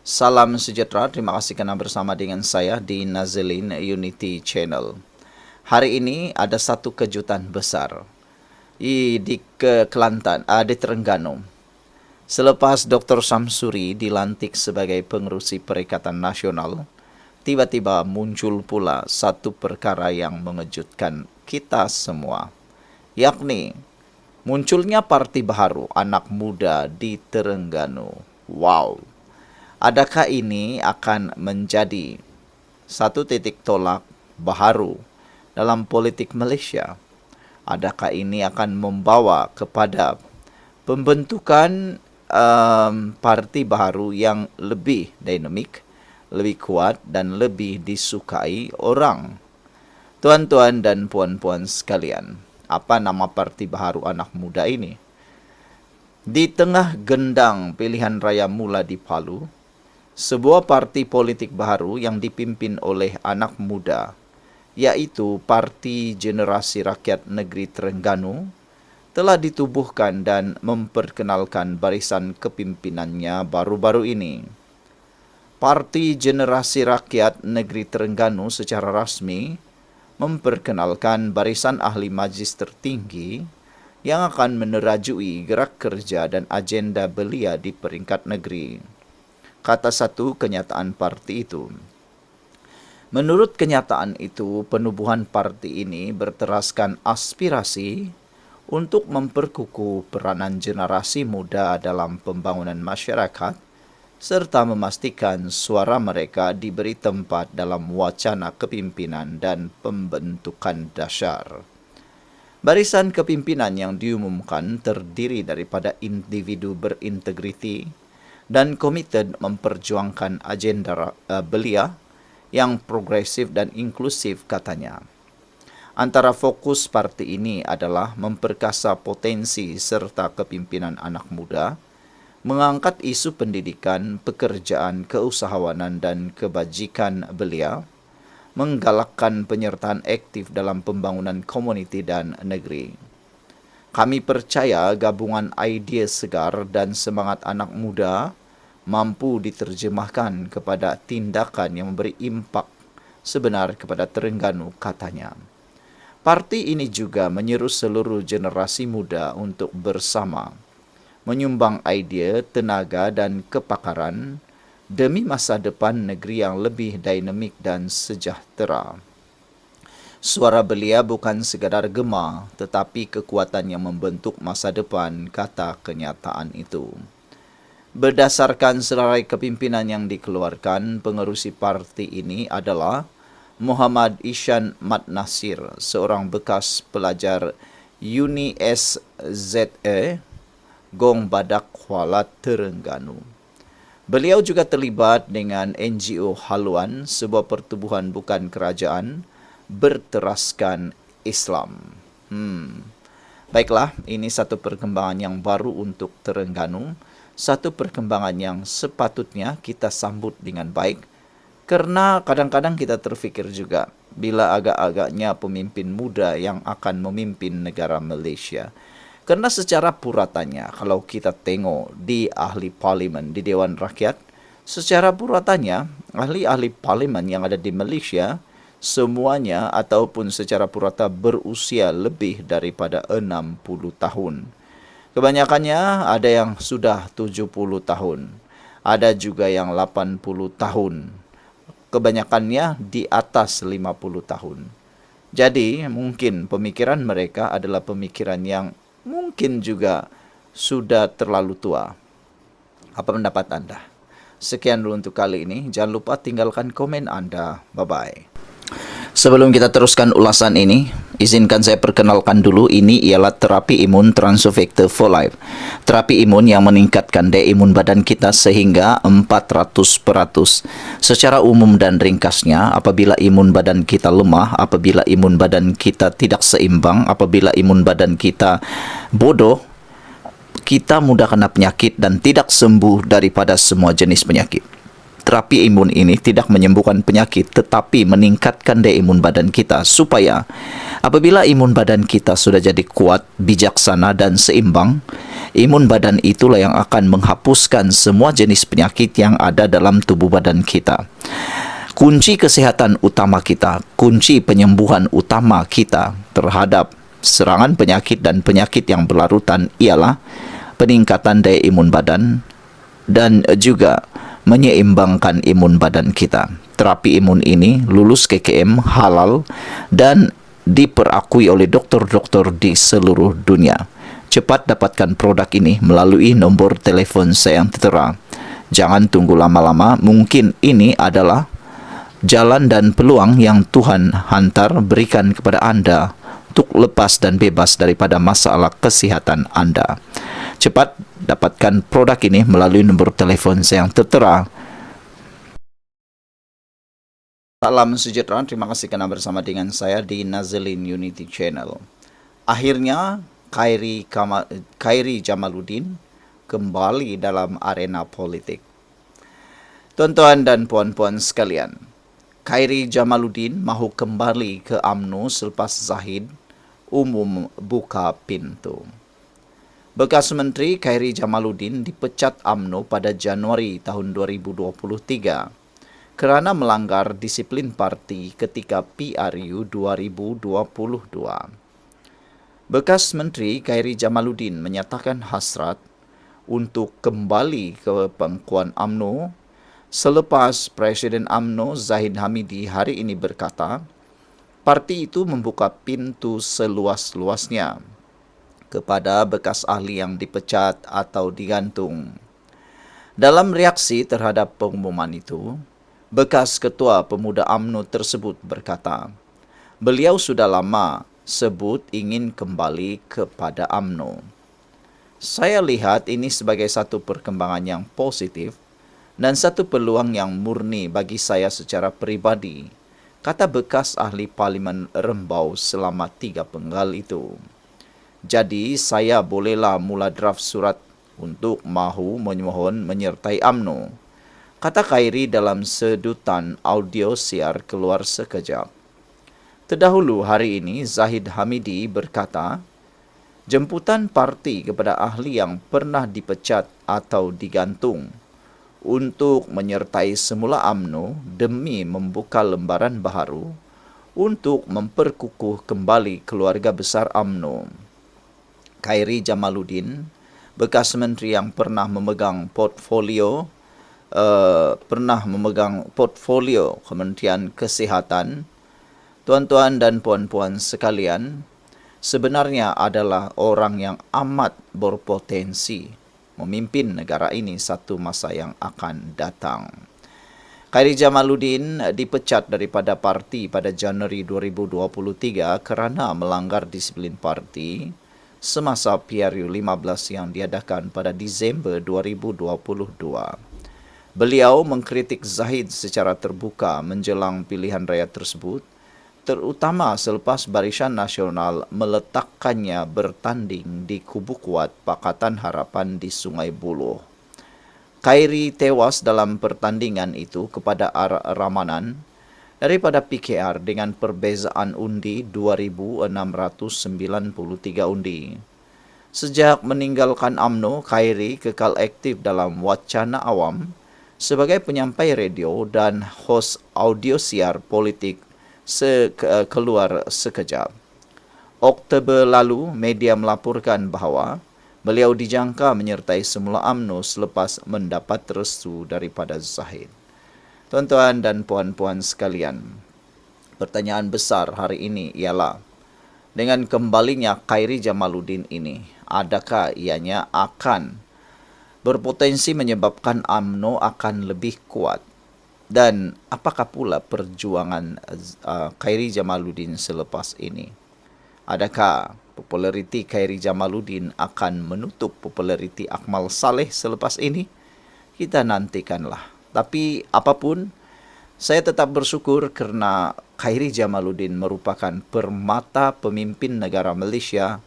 Salam sejahtera, terima kasih karena bersama dengan saya di Nazilin Unity Channel. Hari ini ada satu kejutan besar di Terengganu. Selepas Dr. Samsuri dilantik sebagai pengerusi Perikatan Nasional, tiba-tiba muncul pula satu perkara yang mengejutkan kita semua, yakni munculnya parti baru anak muda di Terengganu. Wow! Adakah ini akan menjadi satu titik tolak baharu dalam politik Malaysia? Adakah ini akan membawa kepada pembentukan parti baru yang lebih dinamik, lebih kuat dan lebih disukai orang? Tuan-tuan dan puan-puan sekalian, apa nama parti baru anak muda ini? Di tengah gendang pilihan raya mula di Palu, sebuah parti politik baru yang dipimpin oleh anak muda, yaitu Parti Generasi Rakyat Negeri Terengganu, telah ditubuhkan dan memperkenalkan barisan kepimpinannya baru-baru ini. Parti Generasi Rakyat Negeri Terengganu secara rasmi memperkenalkan barisan ahli majlis tertinggi yang akan menerajui gerak kerja dan agenda belia di peringkat negeri. Kata satu kenyataan parti itu. Menurut kenyataan itu, penubuhan parti ini berteraskan aspirasi untuk memperkukuh peranan generasi muda dalam pembangunan masyarakat serta memastikan suara mereka diberi tempat dalam wacana kepimpinan dan pembentukan dasar. Barisan kepimpinan yang diumumkan terdiri daripada individu berintegriti dan komited memperjuangkan agenda belia yang progresif dan inklusif, katanya. Antara fokus parti ini adalah memperkasa potensi serta kepimpinan anak muda, mengangkat isu pendidikan, pekerjaan, keusahawanan dan kebajikan belia, menggalakkan penyertaan aktif dalam pembangunan komuniti dan negeri. Kami percaya gabungan idea segar dan semangat anak muda mampu diterjemahkan kepada tindakan yang memberi impak sebenar kepada Terengganu, katanya. Parti ini juga menyeru seluruh generasi muda untuk bersama menyumbang idea, tenaga dan kepakaran demi masa depan negeri yang lebih dinamik dan sejahtera. Suara belia bukan sekadar gema, tetapi kekuatan yang membentuk masa depan, kata kenyataan itu. Berdasarkan selarai kepimpinan yang dikeluarkan, pengerusi parti ini adalah Muhammad Ishan Mat Nasir, seorang bekas pelajar Uni SZA Gong Badak Kuala Terengganu. Beliau juga terlibat dengan NGO Haluan, sebuah pertubuhan bukan kerajaan berteraskan Islam. Baiklah, ini satu perkembangan yang baru untuk Terengganu, satu perkembangan yang sepatutnya kita sambut dengan baik, karena kadang-kadang kita terfikir juga bila agak-agaknya pemimpin muda yang akan memimpin negara Malaysia. Karena secara puratannya, kalau kita tengok di ahli parlimen, di Dewan Rakyat, secara puratannya, ahli-ahli parlimen yang ada di Malaysia, semuanya ataupun secara purata berusia lebih daripada 60 tahun. Kebanyakannya ada yang sudah 70 tahun, ada juga yang 80 tahun. Kebanyakannya di atas 50 tahun. Jadi, mungkin pemikiran mereka adalah pemikiran yang mungkin juga sudah terlalu tua. Apa pendapat Anda? Sekian dulu untuk kali ini. Jangan lupa tinggalkan komen Anda. Bye-bye. Sebelum kita teruskan ulasan ini, izinkan saya perkenalkan dulu, ini ialah terapi imun Transovector for Life. Terapi imun yang meningkatkan daya imun badan kita sehingga 400%. Secara umum dan ringkasnya, apabila imun badan kita lemah, apabila imun badan kita tidak seimbang, apabila imun badan kita bodoh, kita mudah kena penyakit dan tidak sembuh daripada semua jenis penyakit. terapi imun ini tidak menyembuhkan penyakit tetapi meningkatkan daya imun badan kita supaya apabila imun badan kita sudah jadi kuat, bijaksana dan seimbang, imun badan itulah yang akan menghapuskan semua jenis penyakit yang ada dalam tubuh badan kita. Kunci kesehatan utama kita, kunci penyembuhan utama kita terhadap serangan penyakit dan penyakit yang berlarutan ialah peningkatan daya imun badan dan juga menyeimbangkan imun badan kita. Terapi imun ini lulus KKM, halal dan diperakui oleh dokter-dokter di seluruh dunia. Cepat dapatkan produk ini melalui nombor telepon saya yang tertera. Jangan tunggu lama-lama, mungkin ini adalah jalan dan peluang yang Tuhan hantar berikan kepada anda untuk lepas dan bebas daripada masalah kesihatan anda. Cepat dapatkan produk ini melalui nombor telefon saya yang tertera. Salam sejahtera, terima kasih kerana bersama dengan saya di Nazilin Unity Channel. Akhirnya, Khairi Jamaluddin kembali dalam arena politik. Tuan-tuan dan puan-puan sekalian, Khairi Jamaluddin mahu kembali ke UMNO selepas Zahid umum buka pintu. Bekas Menteri Khairi Jamaluddin dipecat UMNO pada Januari tahun 2023 kerana melanggar disiplin parti ketika PRU 2022. Bekas Menteri Khairi Jamaluddin menyatakan hasrat untuk kembali ke pangkuan UMNO selepas Presiden UMNO Zahid Hamidi hari ini berkata, parti itu membuka pintu seluas-luasnya kepada bekas ahli yang dipecat atau digantung. Dalam reaksi terhadap pengumuman itu, bekas Ketua Pemuda UMNO tersebut berkata, beliau sudah lama sebut ingin kembali kepada UMNO. Saya lihat ini sebagai satu perkembangan yang positif dan satu peluang yang murni bagi saya secara peribadi, kata bekas ahli Parlimen Rembau selama 3 penggal itu. Jadi, saya bolehlah mula draft surat untuk mahu memohon menyertai UMNO, kata Khairi dalam sedutan audio siar keluar sekejap. Terdahulu hari ini, Zahid Hamidi berkata, jemputan parti kepada ahli yang pernah dipecat atau digantung untuk menyertai semula UMNO demi membuka lembaran baharu untuk memperkukuh kembali keluarga besar UMNO. Khairi Jamaluddin, bekas menteri yang pernah memegang portfolio Kementerian Kesihatan, tuan-tuan dan puan-puan sekalian, sebenarnya adalah orang yang amat berpotensi memimpin negara ini satu masa yang akan datang. Khairi Jamaluddin dipecat daripada parti pada Januari 2023 kerana melanggar disiplin parti semasa PRU 15 yang diadakan pada Disember 2022. Beliau mengkritik Zahid secara terbuka menjelang pilihan raya tersebut, terutama selepas Barisan Nasional meletakkannya bertanding di kubu kuat Pakatan Harapan di Sungai Buloh. Khairi tewas dalam pertandingan itu kepada Ramanan daripada PKR dengan perbezaan undi 2,693 undi. Sejak meninggalkan UMNO, Khairi kekal aktif dalam wacana awam sebagai penyampai radio dan hos audio siar politik keluar sekejap. Oktober lalu, media melaporkan bahawa beliau dijangka menyertai semula UMNO selepas mendapat restu daripada Zahid. Tuan-tuan dan puan-puan sekalian, pertanyaan besar hari ini ialah, dengan kembalinya Khairi Jamaluddin ini, adakah ianya akan berpotensi menyebabkan UMNO akan lebih kuat? Dan apakah pula perjuangan Khairi Jamaluddin selepas ini? Adakah populariti Khairi Jamaluddin akan menutup populariti Akmal Saleh selepas ini? Kita nantikanlah. Tapi apapun, saya tetap bersyukur kerana Khairi Jamaluddin merupakan permata pemimpin negara Malaysia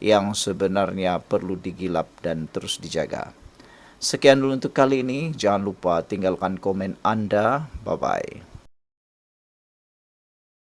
yang sebenarnya perlu digilap dan terus dijaga. Sekian dulu untuk kali ini. Jangan lupa tinggalkan komen Anda. Bye-bye.